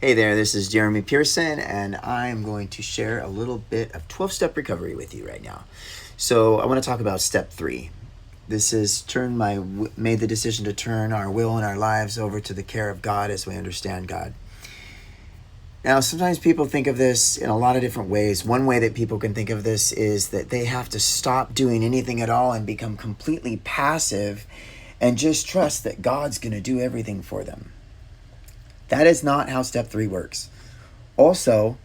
Hey there, this is Jeremy Pearson, and I'm going to share a little bit of 12-step recovery with you right now. So I want to talk about step 3. This is made the decision to turn our will and our lives over to the care of God as we understand God. Now, sometimes people think of this in a lot of different ways. One way that people can think of this is that they have to stop doing anything at all and become completely passive and just trust that God's going to do everything for them. That is not how step 3 works. Also,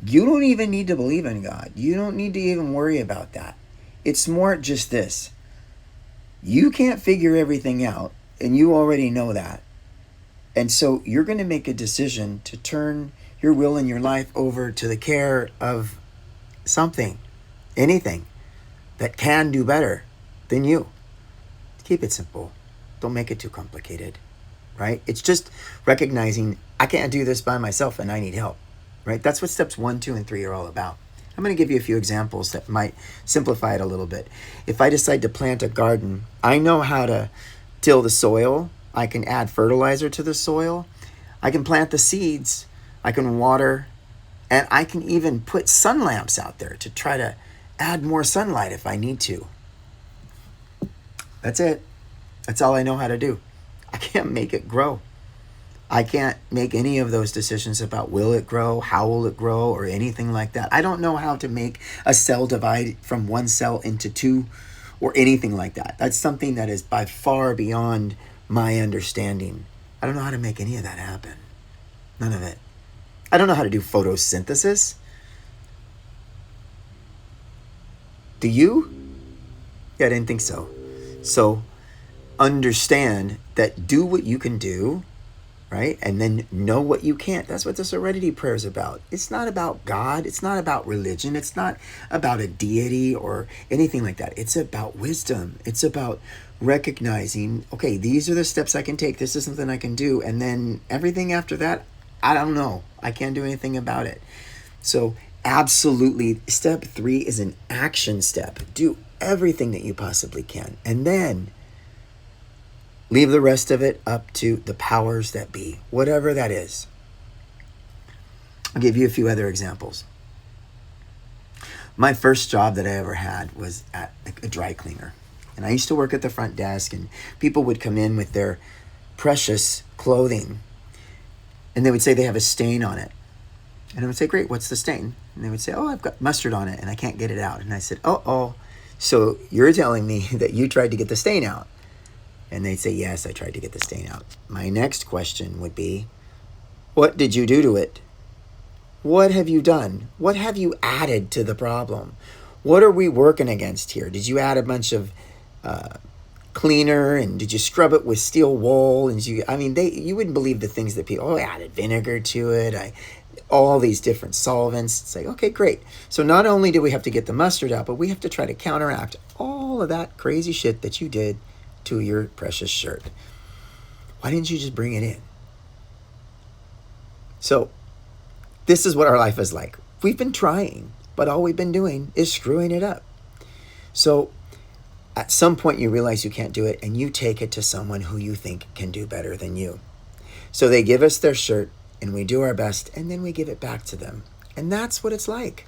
you don't even need to believe in God. You don't need to even worry about that. It's more just this. You can't figure everything out, and you already know that. And so you're going to make a decision to turn your will and your life over to the care of something, anything that can do better than you. Keep it simple. Don't make it too complicated. Right? It's just recognizing I can't do this by myself and I need help. Right? That's what steps 1, 2, and 3 are all about. I'm going to give you a few examples that might simplify it a little bit. If I decide to plant a garden, I know how to till the soil. I can add fertilizer to the soil. I can plant the seeds. I can water. And I can even put sun lamps out there to try to add more sunlight if I need to. That's it. That's all I know how to do. I can't make it grow. I can't make any of those decisions about will it grow, how will it grow, or anything like that. I don't know how to make a cell divide from one cell into two or anything like that. That's something that is by far beyond my understanding. I don't know how to make any of that happen. None of it. I don't know how to do photosynthesis. Do you? Yeah, I didn't think so. So understand that do what you can do, right? And then know what you can't. That's what the serenity prayer is about. It's not about God. It's not about religion. It's not about a deity or anything like that. It's about wisdom. It's about recognizing, okay, these are the steps I can take. This is something I can do. And then everything after that, I don't know. I can't do anything about it. So absolutely, step 3 is an action step. Do everything that you possibly can. And then leave the rest of it up to the powers that be, whatever that is. I'll give you a few other examples. My first job that I ever had was at a dry cleaner. And I used to work at the front desk, and people would come in with their precious clothing, and they would say they have a stain on it. And I would say, great, what's the stain? And they would say, oh, I've got mustard on it, and I can't get it out. And I said, oh, so you're telling me that you tried to get the stain out? And they'd say, yes, I tried to get the stain out. My next question would be, what did you do to it? What have you done? What have you added to the problem? What are we working against here? Did you add a bunch of cleaner, and did you scrub it with steel wool? And you wouldn't believe the things that people, I added vinegar to it. All these different solvents. It's like, okay, great. So not only do we have to get the mustard out, but we have to try to counteract all of that crazy shit that you did to your precious shirt. Why didn't you just bring it in? So this is what our life is like. We've been trying, but all we've been doing is screwing it up. So at some point you realize you can't do it, and you take it to someone who you think can do better than you. So they give us their shirt, and we do our best, and then we give it back to them. And that's what it's like.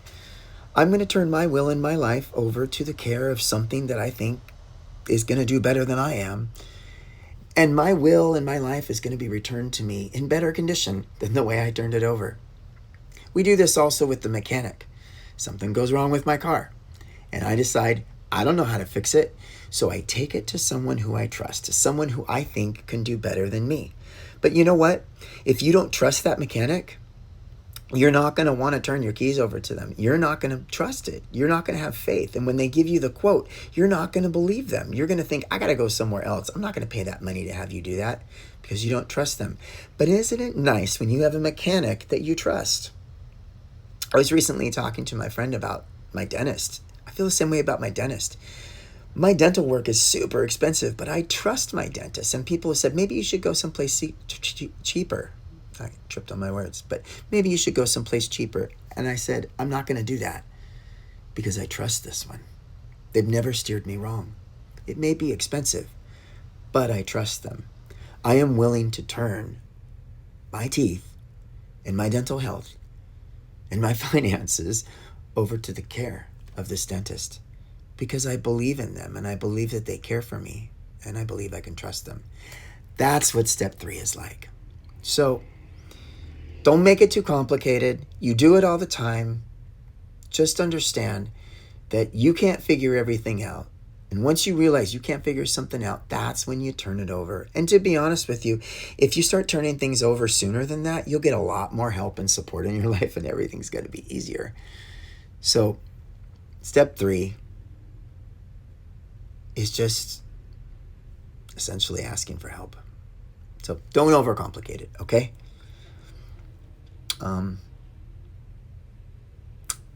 I'm going to turn my will and my life over to the care of something that I think is going to do better than I am. And my will and my life is going to be returned to me in better condition than the way I turned it over. We do this also with the mechanic. Something goes wrong with my car, and I decide I don't know how to fix it, so I take it to someone who I trust, to someone who I think can do better than me. But you know what? If you don't trust that mechanic, you're not going to want to turn your keys over to them. You're not going to trust it. You're not going to have faith. And when they give you the quote, you're not going to believe them. You're going to think, I got to go somewhere else. I'm not going to pay that money to have you do that, because you don't trust them. But isn't it nice when you have a mechanic that you trust? I was recently talking to my friend about my dentist. I feel the same way about my dentist. My dental work is super expensive, but I trust my dentist. And people have said, maybe you should go someplace cheaper. I tripped on my words, but maybe you should go someplace cheaper. And I said, I'm not going to do that, because I trust this one. They've never steered me wrong. It may be expensive, but I trust them. I am willing to turn my teeth and my dental health and my finances over to the care of this dentist because I believe in them and I believe that they care for me and I believe I can trust them. That's what step 3 is like. So don't make it too complicated. You do it all the time. Just understand that you can't figure everything out. And once you realize you can't figure something out, that's when you turn it over. And to be honest with you, if you start turning things over sooner than that, you'll get a lot more help and support in your life and everything's going to be easier. So step 3 is just essentially asking for help. So don't overcomplicate it, okay?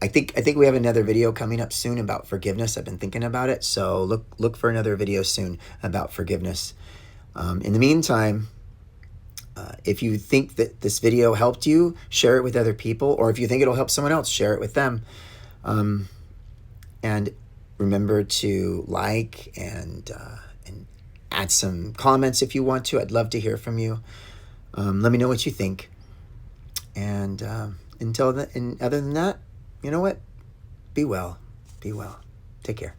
I think we have another video coming up soon about forgiveness. I've been thinking about it, so look for another video soon about forgiveness. In the meantime, if you think that this video helped you, share it with other people, or if you think it'll help someone else, share it with them. And remember to like and add some comments if you want to. I'd love to hear from you. Let me know what you think. And other than that, you know what? Be well. Be well. Take care.